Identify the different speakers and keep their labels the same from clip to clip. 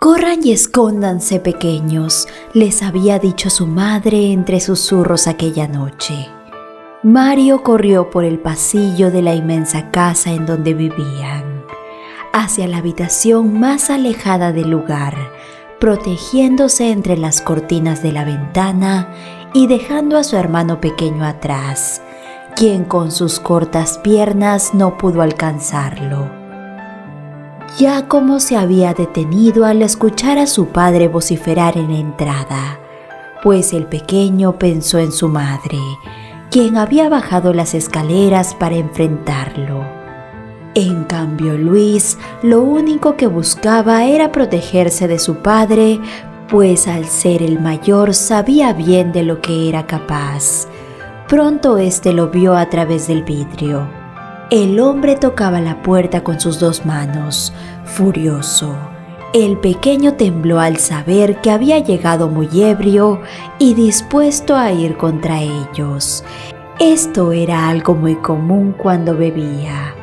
Speaker 1: «Corran y escóndanse, pequeños», les había dicho su madre entre susurros aquella noche. Mario corrió por el pasillo de la inmensa casa en donde vivían, hacia la habitación más alejada del lugar, protegiéndose entre las cortinas de la ventana y dejando a su hermano pequeño atrás, quien con sus cortas piernas no pudo alcanzarlo. Giacomo se había detenido al escuchar a su padre vociferar en la entrada, pues el pequeño pensó en su madre, quien había bajado las escaleras para enfrentarlo. En cambio, Luis lo único que buscaba era protegerse de su padre, pues al ser el mayor sabía bien de lo que era capaz. Pronto éste lo vio a través del vidrio. El hombre tocaba la puerta con sus dos manos, furioso. El pequeño tembló al saber que había llegado muy ebrio y dispuesto a ir contra ellos. Esto era algo muy común cuando bebía.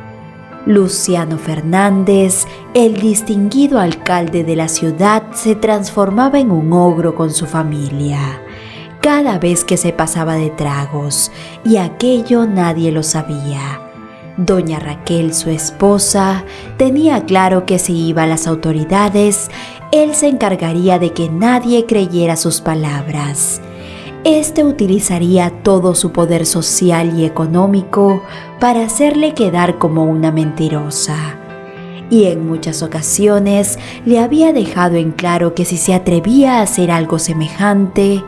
Speaker 1: Luciano Fernández, el distinguido alcalde de la ciudad, se transformaba en un ogro con su familia cada vez que se pasaba de tragos, y aquello nadie lo sabía. Doña Raquel, su esposa, tenía claro que si iba a las autoridades, él se encargaría de que nadie creyera sus palabras. Este utilizaría todo su poder social y económico para hacerle quedar como una mentirosa. Y en muchas ocasiones le había dejado en claro que si se atrevía a hacer algo semejante,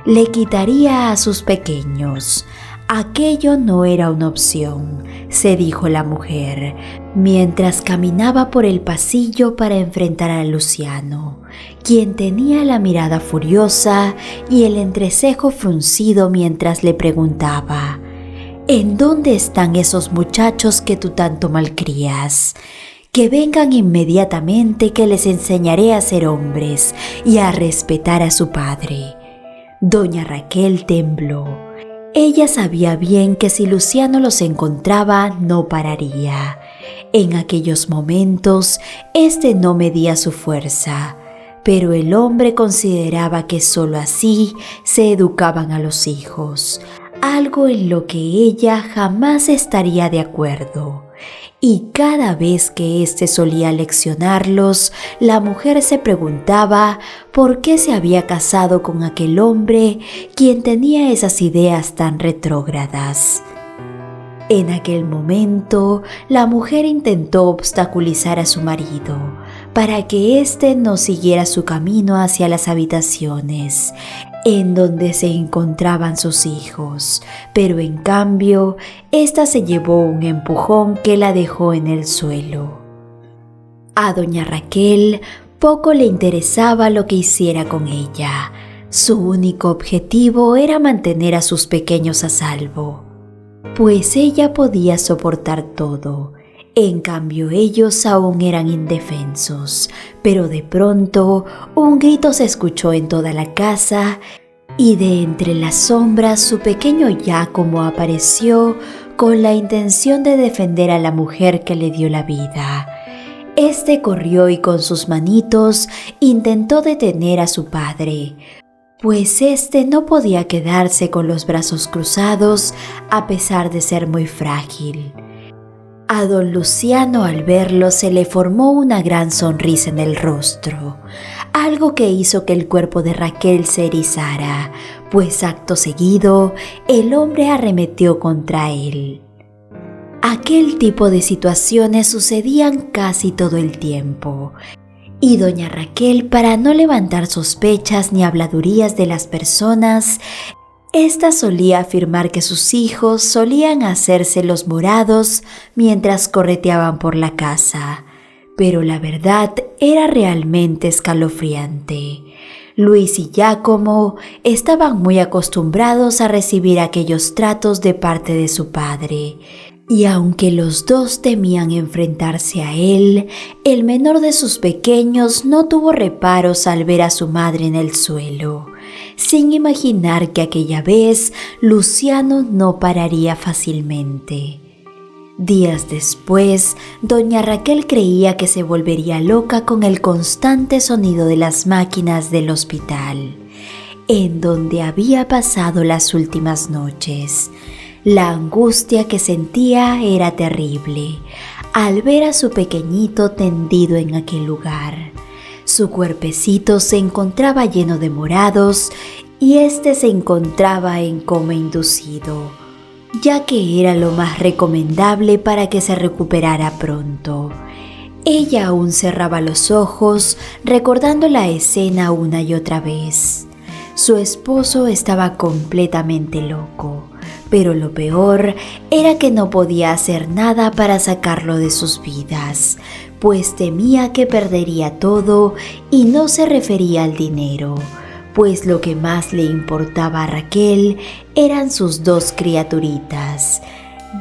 Speaker 1: le quitaría a sus pequeños. Aquello no era una opción, se dijo la mujer, mientras caminaba por el pasillo para enfrentar a Luciano, quien tenía la mirada furiosa y el entrecejo fruncido mientras le preguntaba: «¿En dónde están esos muchachos que tú tanto malcrías? Que vengan inmediatamente, que les enseñaré a ser hombres y a respetar a su padre». Doña Raquel tembló. Ella sabía bien que si Luciano los encontraba, no pararía. En aquellos momentos, este no medía su fuerza, pero el hombre consideraba que sólo así se educaban a los hijos, algo en lo que ella jamás estaría de acuerdo. Y cada vez que éste solía leccionarlos, la mujer se preguntaba por qué se había casado con aquel hombre quien tenía esas ideas tan retrógradas. En aquel momento, la mujer intentó obstaculizar a su marido para que éste no siguiera su camino hacia las habitaciones en donde se encontraban sus hijos, pero en cambio, ésta se llevó un empujón que la dejó en el suelo. A doña Raquel poco le interesaba lo que hiciera con ella. Su único objetivo era mantener a sus pequeños a salvo, pues ella podía soportar todo. En cambio, ellos aún eran indefensos, pero de pronto un grito se escuchó en toda la casa y de entre las sombras su pequeño Giacomo apareció con la intención de defender a la mujer que le dio la vida. Este corrió y con sus manitos intentó detener a su padre, pues este no podía quedarse con los brazos cruzados a pesar de ser muy frágil. A don Luciano al verlo se le formó una gran sonrisa en el rostro, algo que hizo que el cuerpo de Raquel se erizara, pues acto seguido el hombre arremetió contra él. Aquel tipo de situaciones sucedían casi todo el tiempo, y doña Raquel, para no levantar sospechas ni habladurías de las personas, esta solía afirmar que sus hijos solían hacerse los morados mientras correteaban por la casa, pero la verdad era realmente escalofriante. Luis y Giacomo estaban muy acostumbrados a recibir aquellos tratos de parte de su padre, y aunque los dos temían enfrentarse a él, el menor de sus pequeños no tuvo reparos al ver a su madre en el suelo, sin imaginar que aquella vez Luciano no pararía fácilmente. Días después, doña Raquel creía que se volvería loca con el constante sonido de las máquinas del hospital, en donde había pasado las últimas noches. La angustia que sentía era terrible al ver a su pequeñito tendido en aquel lugar. Su cuerpecito se encontraba lleno de morados y este se encontraba en coma inducido, ya que era lo más recomendable para que se recuperara pronto. Ella aún cerraba los ojos, recordando la escena una y otra vez. Su esposo estaba completamente loco, pero lo peor era que no podía hacer nada para sacarlo de sus vidas, pues temía que perdería todo y no se refería al dinero, pues lo que más le importaba a Raquel eran sus dos criaturitas,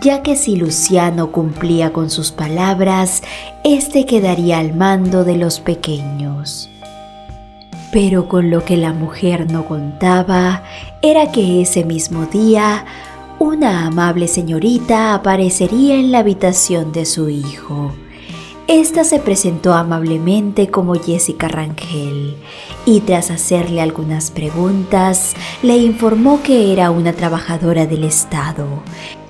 Speaker 1: ya que si Luciano cumplía con sus palabras, este quedaría al mando de los pequeños. Pero con lo que la mujer no contaba era que ese mismo día una amable señorita aparecería en la habitación de su hijo. Esta se presentó amablemente como Jessica Rangel y tras hacerle algunas preguntas le informó que era una trabajadora del Estado,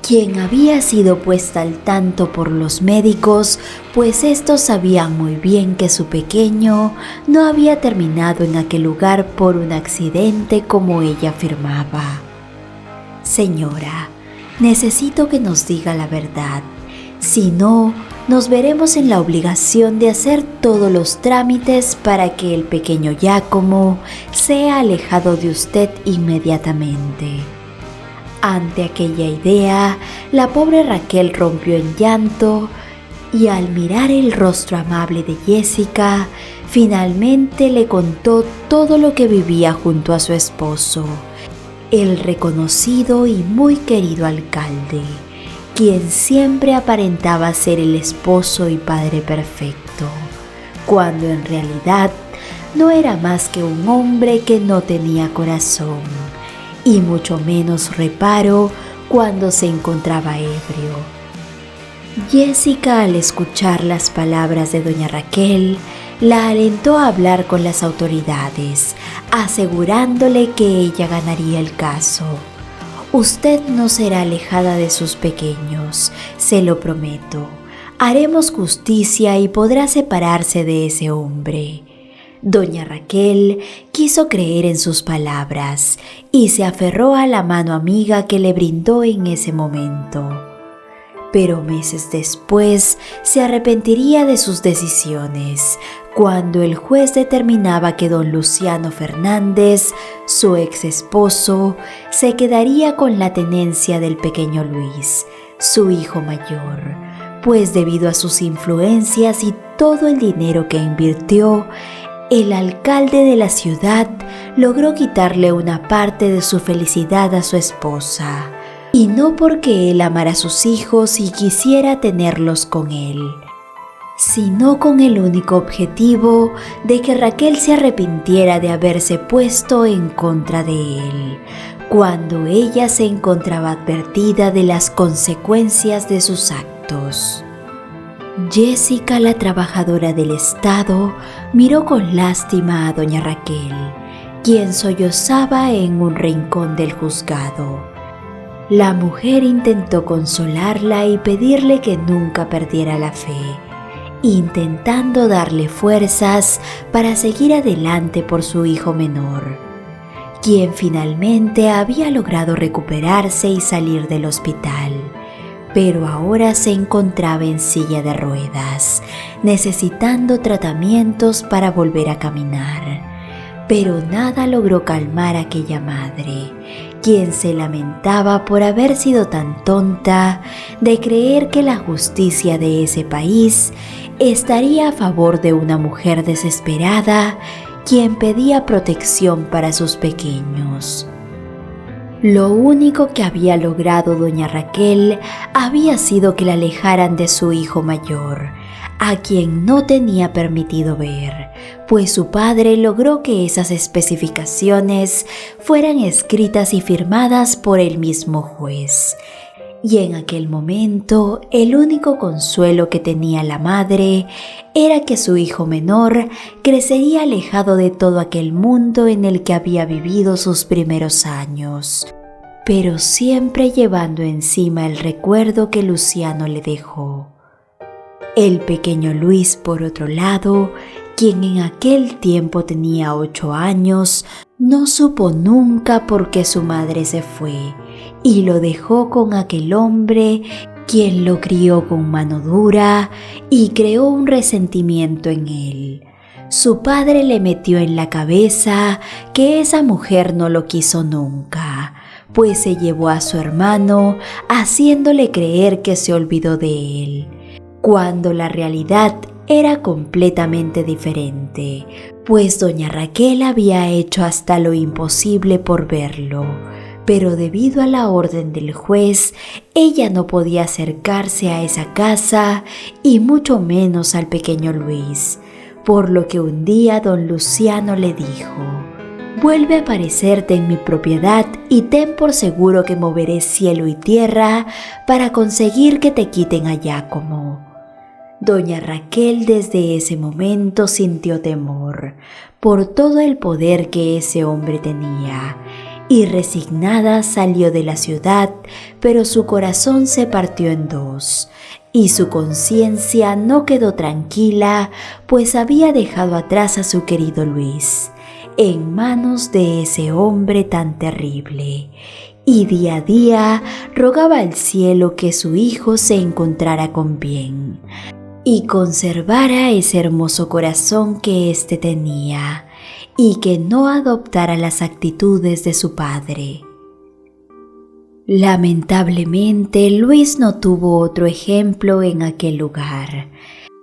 Speaker 1: quien había sido puesta al tanto por los médicos, pues estos sabían muy bien que su pequeño no había terminado en aquel lugar por un accidente como ella afirmaba. Señora, necesito que nos diga la verdad, si no, nos veremos en la obligación de hacer todos los trámites para que el pequeño Giacomo sea alejado de usted inmediatamente. Ante aquella idea, la pobre Raquel rompió en llanto y al mirar el rostro amable de Jessica, finalmente le contó todo lo que vivía junto a su esposo, el reconocido y muy querido alcalde, quien siempre aparentaba ser el esposo y padre perfecto, cuando en realidad no era más que un hombre que no tenía corazón, y mucho menos reparo cuando se encontraba ebrio. Jessica, al escuchar las palabras de doña Raquel, la alentó a hablar con las autoridades, asegurándole que ella ganaría el caso. Usted no será alejada de sus pequeños, se lo prometo. Haremos justicia y podrá separarse de ese hombre. Doña Raquel quiso creer en sus palabras y se aferró a la mano amiga que le brindó en ese momento. Pero meses después se arrepentiría de sus decisiones, cuando el juez determinaba que don Luciano Fernández, su ex esposo, se quedaría con la tenencia del pequeño Luis, su hijo mayor, pues debido a sus influencias y todo el dinero que invirtió, el alcalde de la ciudad logró quitarle una parte de su felicidad a su esposa, y no porque él amara a sus hijos y quisiera tenerlos con él, sino con el único objetivo de que Raquel se arrepintiera de haberse puesto en contra de él, cuando ella se encontraba advertida de las consecuencias de sus actos. Jessica, la trabajadora del Estado, miró con lástima a doña Raquel, quien sollozaba en un rincón del juzgado. La mujer intentó consolarla y pedirle que nunca perdiera la fe, intentando darle fuerzas para seguir adelante por su hijo menor, quien finalmente había logrado recuperarse y salir del hospital, pero ahora se encontraba en silla de ruedas, necesitando tratamientos para volver a caminar. Pero nada logró calmar a aquella madre, quien se lamentaba por haber sido tan tonta de creer que la justicia de ese país estaría a favor de una mujer desesperada quien pedía protección para sus pequeños. Lo único que había logrado doña Raquel había sido que la alejaran de su hijo mayor, a quien no tenía permitido ver, pues su padre logró que esas especificaciones fueran escritas y firmadas por el mismo juez, Y en aquel momento, el único consuelo que tenía la madre era que su hijo menor crecería alejado de todo aquel mundo en el que había vivido sus primeros años, pero siempre llevando encima el recuerdo que Luciano le dejó. El pequeño Luis, por otro lado, quien en aquel tiempo tenía 8 años, no supo nunca por qué su madre se fue y lo dejó con aquel hombre quien lo crió con mano dura y creó un resentimiento en él. Su padre le metió en la cabeza que esa mujer no lo quiso nunca, pues se llevó a su hermano haciéndole creer que se olvidó de él, cuando la realidad era completamente diferente, pues doña Raquel había hecho hasta lo imposible por verlo, pero debido a la orden del juez, ella no podía acercarse a esa casa y mucho menos al pequeño Luis, por lo que un día don Luciano le dijo: «Vuelve a aparecerte en mi propiedad y ten por seguro que moveré cielo y tierra para conseguir que te quiten a Giacomo». Doña Raquel desde ese momento sintió temor por todo el poder que ese hombre tenía y resignada salió de la ciudad, pero su corazón se partió en dos y su conciencia no quedó tranquila, pues había dejado atrás a su querido Luis en manos de ese hombre tan terrible, y día a día rogaba al cielo que su hijo se encontrara con bien y conservara ese hermoso corazón que éste tenía, y que no adoptara las actitudes de su padre. Lamentablemente, Luis no tuvo otro ejemplo en aquel lugar.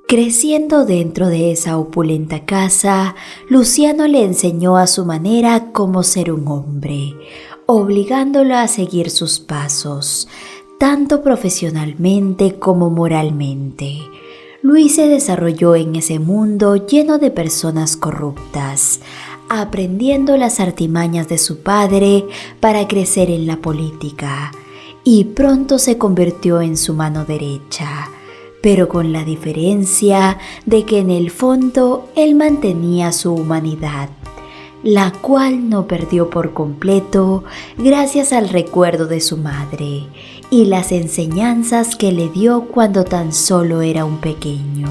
Speaker 1: Creciendo dentro de esa opulenta casa, Luciano le enseñó a su manera cómo ser un hombre, obligándolo a seguir sus pasos, tanto profesionalmente como moralmente. Luis se desarrolló en ese mundo lleno de personas corruptas, aprendiendo las artimañas de su padre para crecer en la política, y pronto se convirtió en su mano derecha, pero con la diferencia de que en el fondo él mantenía su humanidad, la cual no perdió por completo gracias al recuerdo de su madre y las enseñanzas que le dio cuando tan solo era un pequeño.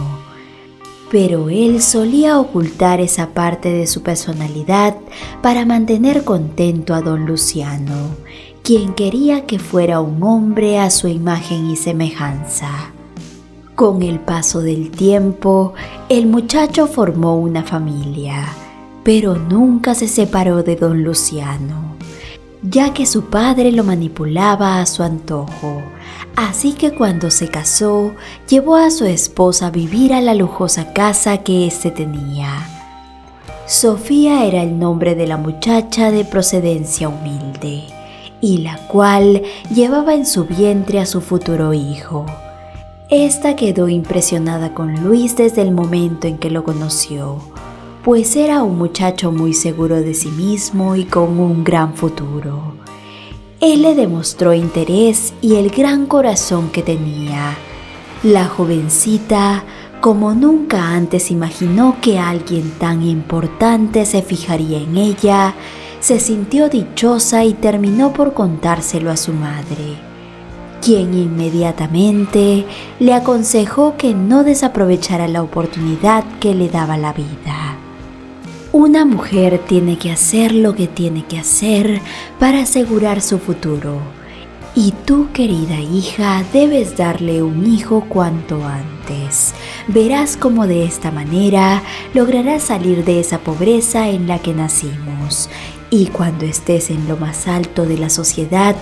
Speaker 1: Pero él solía ocultar esa parte de su personalidad para mantener contento a don Luciano, quien quería que fuera un hombre a su imagen y semejanza. Con el paso del tiempo, el muchacho formó una familia, pero nunca se separó de don Luciano, ya que su padre lo manipulaba a su antojo. Así que cuando se casó, llevó a su esposa a vivir a la lujosa casa que éste tenía. Sofía era el nombre de la muchacha de procedencia humilde, y la cual llevaba en su vientre a su futuro hijo. Esta quedó impresionada con Luis desde el momento en que lo conoció, pues era un muchacho muy seguro de sí mismo y con un gran futuro. Él le demostró interés y el gran corazón que tenía. La jovencita, como nunca antes imaginó que alguien tan importante se fijaría en ella, se sintió dichosa y terminó por contárselo a su madre, quien inmediatamente le aconsejó que no desaprovechara la oportunidad que le daba la vida. Una mujer tiene que hacer lo que tiene que hacer para asegurar su futuro, y tú, querida hija, debes darle un hijo cuanto antes. Verás cómo de esta manera lograrás salir de esa pobreza en la que nacimos, y cuando estés en lo más alto de la sociedad,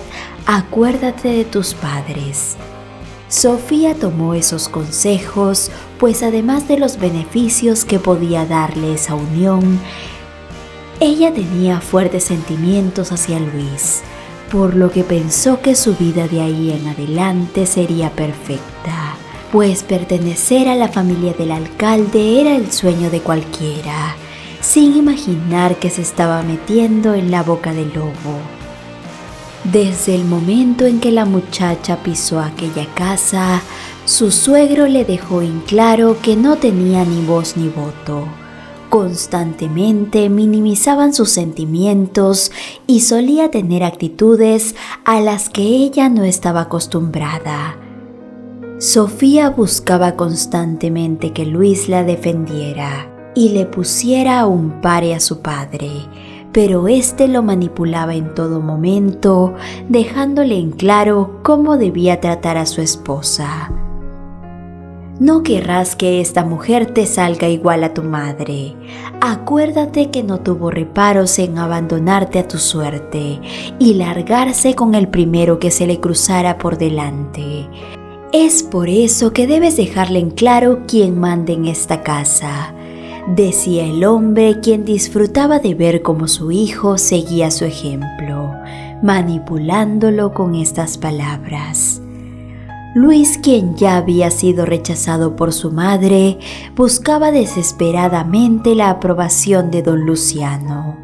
Speaker 1: acuérdate de tus padres. Sofía tomó esos consejos, pues además de los beneficios que podía darle esa unión, ella tenía fuertes sentimientos hacia Luis, por lo que pensó que su vida de ahí en adelante sería perfecta, pues pertenecer a la familia del alcalde era el sueño de cualquiera, sin imaginar que se estaba metiendo en la boca del lobo. Desde el momento en que la muchacha pisó aquella casa, su suegro le dejó en claro que no tenía ni voz ni voto. Constantemente minimizaban sus sentimientos y solía tener actitudes a las que ella no estaba acostumbrada. Sofía buscaba constantemente que Luis la defendiera y le pusiera un pare a su padre, pero éste lo manipulaba en todo momento, dejándole en claro cómo debía tratar a su esposa. No querrás que esta mujer te salga igual a tu madre. Acuérdate que no tuvo reparos en abandonarte a tu suerte y largarse con el primero que se le cruzara por delante. Es por eso que debes dejarle en claro quién manda en esta casa, decía el hombre, quien disfrutaba de ver cómo su hijo seguía su ejemplo, manipulándolo con estas palabras. Luis, quien ya había sido rechazado por su madre, buscaba desesperadamente la aprobación de don Luciano,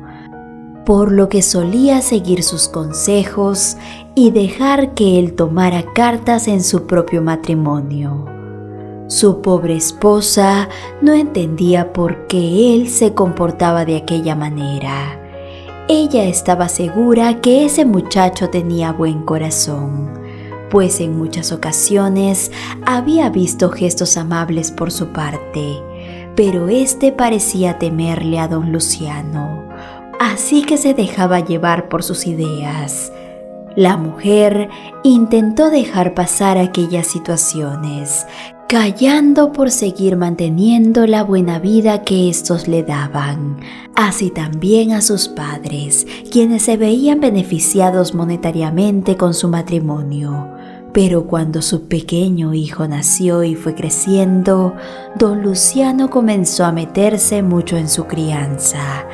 Speaker 1: por lo que solía seguir sus consejos y dejar que él tomara cartas en su propio matrimonio. Su pobre esposa no entendía por qué él se comportaba de aquella manera. Ella estaba segura que ese muchacho tenía buen corazón, pues en muchas ocasiones había visto gestos amables por su parte, pero este parecía temerle a don Luciano, así que se dejaba llevar por sus ideas. La mujer intentó dejar pasar aquellas situaciones, callando por seguir manteniendo la buena vida que estos le daban, así también a sus padres, quienes se veían beneficiados monetariamente con su matrimonio. Pero cuando su pequeño hijo nació y fue creciendo, don Luciano comenzó a meterse mucho en su crianza,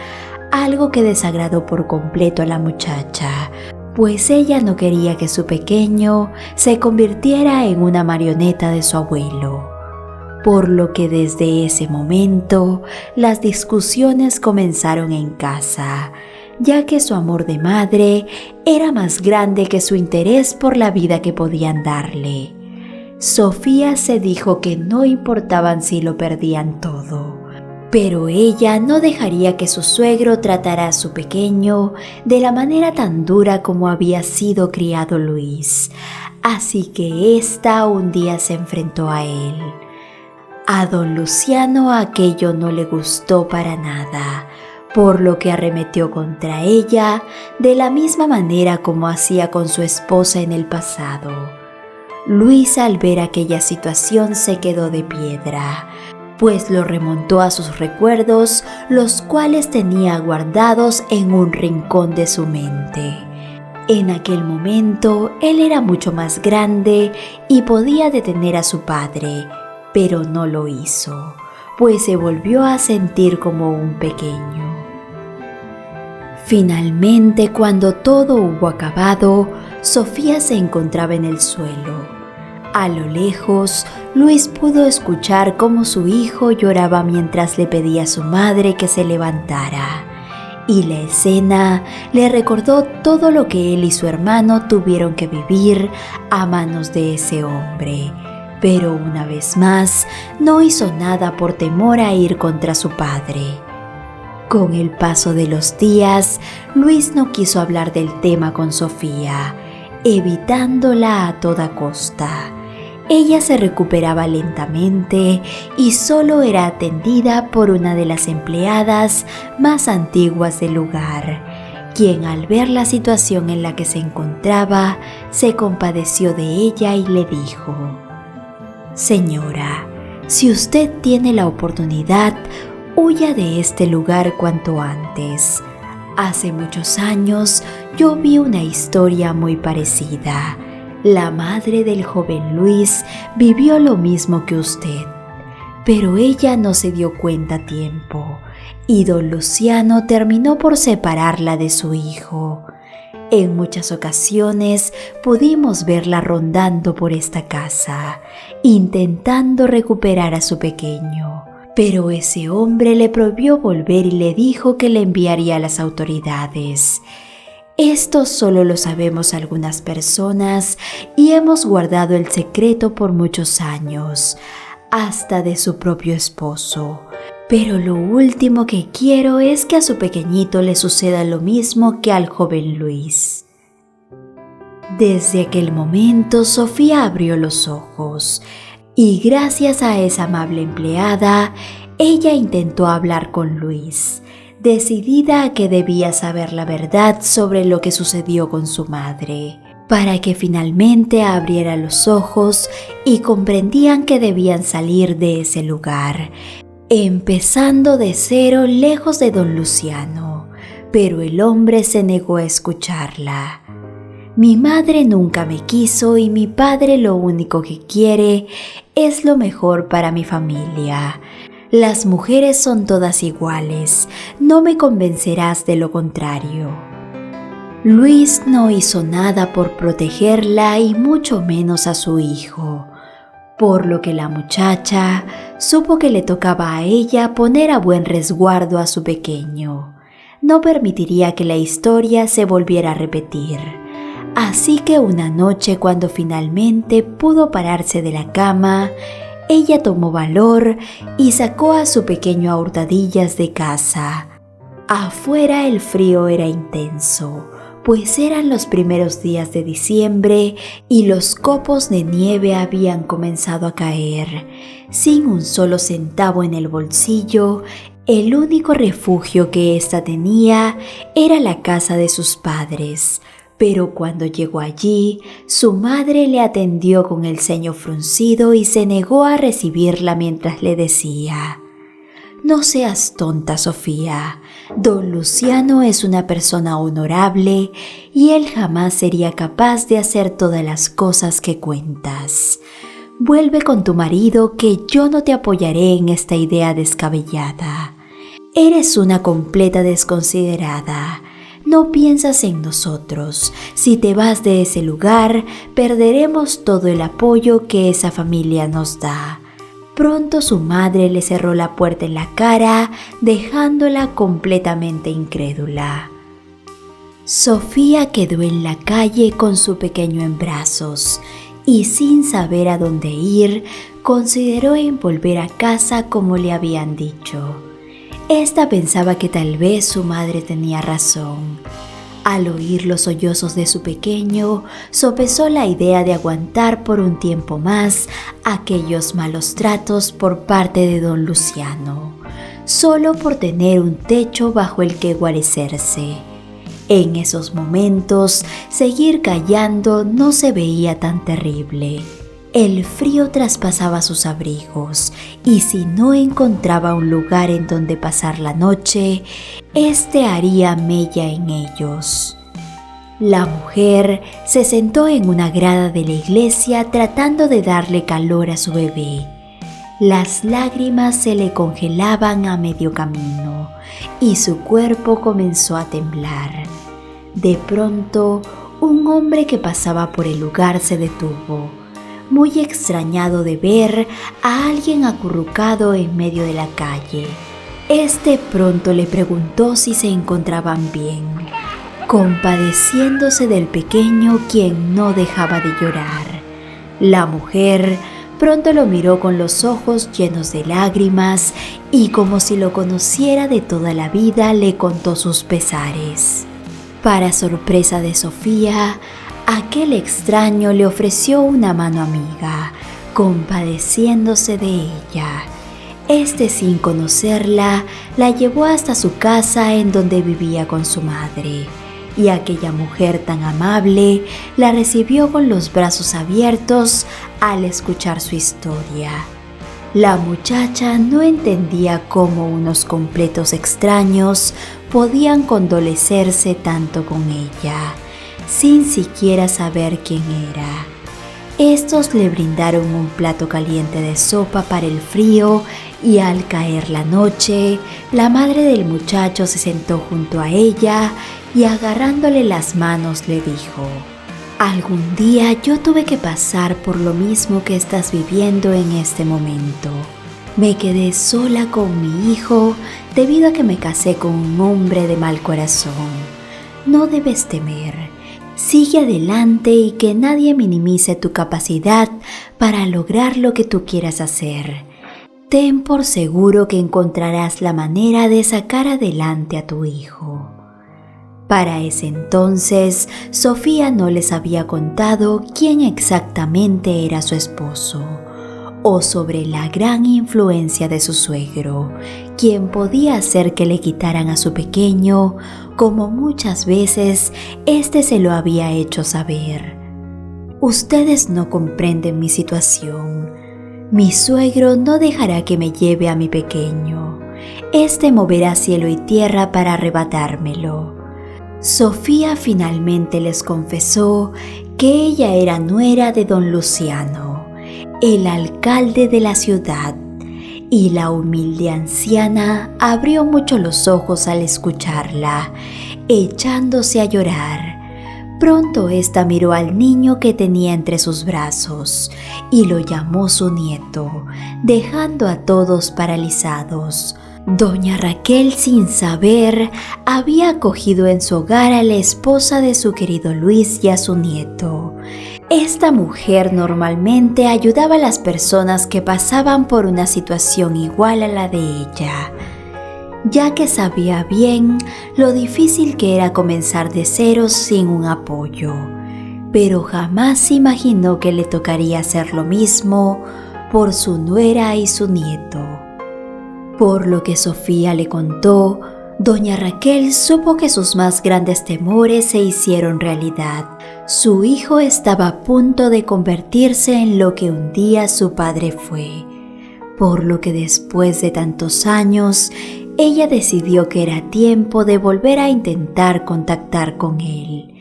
Speaker 1: algo que desagradó por completo a la muchacha, pues ella no quería que su pequeño se convirtiera en una marioneta de su abuelo. Por lo que desde ese momento las discusiones comenzaron en casa, ya que su amor de madre era más grande que su interés por la vida que podían darle. Sofía se dijo que no importaban si lo perdían todo, pero ella no dejaría que su suegro tratara a su pequeño de la manera tan dura como había sido criado Luis, así que ésta un día se enfrentó a él. A don Luciano aquello no le gustó para nada, por lo que arremetió contra ella de la misma manera como hacía con su esposa en el pasado. Luis, al ver aquella situación, se quedó de piedra, pues lo remontó a sus recuerdos, los cuales tenía guardados en un rincón de su mente. En aquel momento él era mucho más grande y podía detener a su padre, pero no lo hizo, pues se volvió a sentir como un pequeño. Finalmente, cuando todo hubo acabado, Sofía se encontraba en el suelo. A lo lejos, Luis pudo escuchar cómo su hijo lloraba mientras le pedía a su madre que se levantara, y la escena le recordó todo lo que él y su hermano tuvieron que vivir a manos de ese hombre, pero una vez más no hizo nada por temor a ir contra su padre. Con el paso de los días, Luis no quiso hablar del tema con Sofía, evitándola a toda costa. Ella se recuperaba lentamente y solo era atendida por una de las empleadas más antiguas del lugar, quien al ver la situación en la que se encontraba, se compadeció de ella y le dijo: «Señora, si usted tiene la oportunidad, huya de este lugar cuanto antes. Hace muchos años yo vi una historia muy parecida. La madre del joven Luis vivió lo mismo que usted, pero ella no se dio cuenta a tiempo y don Luciano terminó por separarla de su hijo. En muchas ocasiones pudimos verla rondando por esta casa, intentando recuperar a su pequeño. Pero ese hombre le prohibió volver y le dijo que le enviaría a las autoridades. Esto solo lo sabemos algunas personas y hemos guardado el secreto por muchos años, hasta de su propio esposo. Pero lo último que quiero es que a su pequeñito le suceda lo mismo que al joven Luis. Desde aquel momento, Sofía abrió los ojos y gracias a esa amable empleada, ella intentó hablar con Luis, decidida a que debía saber la verdad sobre lo que sucedió con su madre, para que finalmente abriera los ojos y comprendían que debían salir de ese lugar, empezando de cero lejos de don Luciano, pero el hombre se negó a escucharla. Mi madre nunca me quiso y mi padre lo único que quiere es lo mejor para mi familia. Las mujeres son todas iguales, no me convencerás de lo contrario. Luis no hizo nada por protegerla y mucho menos a su hijo, por lo que la muchacha supo que le tocaba a ella poner a buen resguardo a su pequeño. No permitiría que la historia se volviera a repetir. Así que una noche, cuando finalmente pudo pararse de la cama, ella tomó valor y sacó a su pequeño a hurtadillas de casa. Afuera el frío era intenso, pues eran los primeros días de diciembre y los copos de nieve habían comenzado a caer. Sin un solo centavo en el bolsillo, el único refugio que ésta tenía era la casa de sus padres. Pero cuando llegó allí, su madre le atendió con el ceño fruncido y se negó a recibirla mientras le decía: «No seas tonta, Sofía. Don Luciano es una persona honorable y él jamás sería capaz de hacer todas las cosas que cuentas. Vuelve con tu marido, que yo no te apoyaré en esta idea descabellada. Eres una completa desconsiderada. No piensas en nosotros. Si te vas de ese lugar, perderemos todo el apoyo que esa familia nos da». Pronto su madre le cerró la puerta en la cara, dejándola completamente incrédula. Sofía quedó en la calle con su pequeño en brazos y, sin saber a dónde ir, consideró en volver a casa como le habían dicho. Esta pensaba que tal vez su madre tenía razón. Al oír los sollozos de su pequeño, sopesó la idea de aguantar por un tiempo más aquellos malos tratos por parte de don Luciano, solo por tener un techo bajo el que guarecerse. En esos momentos, seguir callando no se veía tan terrible. El frío traspasaba sus abrigos y si no encontraba un lugar en donde pasar la noche, éste haría mella en ellos. La mujer se sentó en una grada de la iglesia tratando de darle calor a su bebé. Las lágrimas se le congelaban a medio camino y su cuerpo comenzó a temblar. De pronto, un hombre que pasaba por el lugar se detuvo, muy extrañado de ver a alguien acurrucado en medio de la calle. Este pronto le preguntó si se encontraban bien, compadeciéndose del pequeño, quien no dejaba de llorar. La mujer pronto lo miró con los ojos llenos de lágrimas y, como si lo conociera de toda la vida, le contó sus pesares. Para sorpresa de Sofía, aquel extraño le ofreció una mano amiga, compadeciéndose de ella. Este, sin conocerla, la llevó hasta su casa en donde vivía con su madre, y aquella mujer tan amable la recibió con los brazos abiertos al escuchar su historia. La muchacha no entendía cómo unos completos extraños podían condolecerse tanto con ella, sin siquiera saber quién era. Estos le brindaron un plato caliente de sopa para el frío y, al caer la noche, la madre del muchacho se sentó junto a ella y, agarrándole las manos, le dijo: «Algún día yo tuve que pasar por lo mismo que estás viviendo en este momento. Me quedé sola con mi hijo debido a que me casé con un hombre de mal corazón. no debes temer. Sigue adelante y que nadie minimice tu capacidad para lograr lo que tú quieras hacer. Ten por seguro que encontrarás la manera de sacar adelante a tu hijo. Para ese entonces, Sofía no les había contado quién exactamente era su esposo, o sobre la gran influencia de su suegro, quien podía hacer que le quitaran a su pequeño, como muchas veces éste se lo había hecho saber. Ustedes no comprenden mi situación. Mi suegro no dejará que me lleve a mi pequeño. Este moverá cielo y tierra para arrebatármelo. Sofía finalmente les confesó que ella era nuera de don Luciano, el alcalde de la ciudad, y la humilde anciana abrió mucho los ojos al escucharla, echándose a llorar. Pronto ésta miró al niño que tenía entre sus brazos y lo llamó su nieto, dejando a todos paralizados. Doña Raquel, sin saber, había acogido en su hogar a la esposa de su querido Luis y a su nieto. Esta mujer normalmente ayudaba a las personas que pasaban por una situación igual a la de ella, ya que sabía bien lo difícil que era comenzar de cero sin un apoyo, pero jamás imaginó que le tocaría hacer lo mismo por su nuera y su nieto. Por lo que Sofía le contó, doña Raquel supo que sus más grandes temores se hicieron realidad. Su hijo estaba a punto de convertirse en lo que un día su padre fue, por lo que después de tantos años, ella decidió que era tiempo de volver a intentar contactar con él,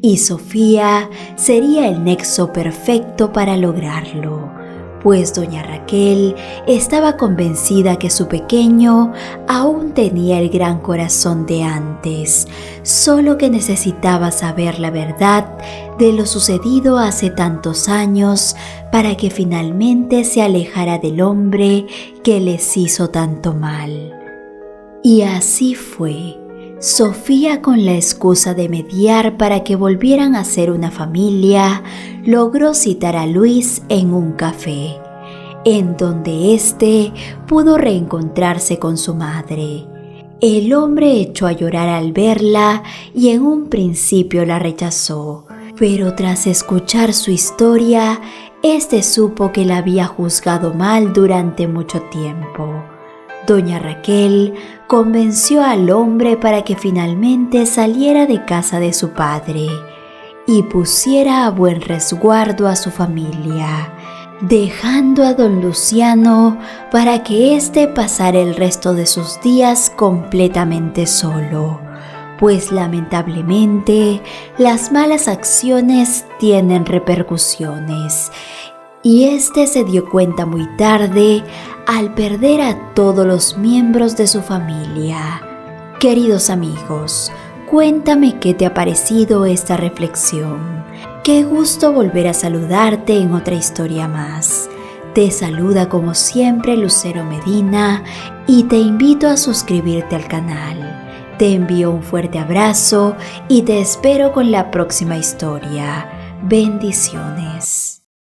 Speaker 1: y Sofía sería el nexo perfecto para lograrlo, pues doña Raquel estaba convencida que su pequeño aún tenía el gran corazón de antes, solo que necesitaba saber la verdad de lo sucedido hace tantos años para que finalmente se alejara del hombre que les hizo tanto mal. Y así fue. Sofía, con la excusa de mediar para que volvieran a ser una familia, logró citar a Luis en un café, en donde éste pudo reencontrarse con su madre. El hombre echó a llorar al verla y en un principio la rechazó, pero tras escuchar su historia, éste supo que la había juzgado mal durante mucho tiempo. Doña Raquel convenció al hombre para que finalmente saliera de casa de su padre y pusiera a buen resguardo a su familia, dejando a don Luciano para que éste pasara el resto de sus días completamente solo, pues lamentablemente las malas acciones tienen repercusiones, y éste se dio cuenta muy tarde al perder a todos los miembros de su familia. Queridos amigos, cuéntame qué te ha parecido esta reflexión. Qué gusto volver a saludarte en otra historia más. Te saluda como siempre Lucero Medina y te invito a suscribirte al canal. Te envío un fuerte abrazo y te espero con la próxima historia. Bendiciones.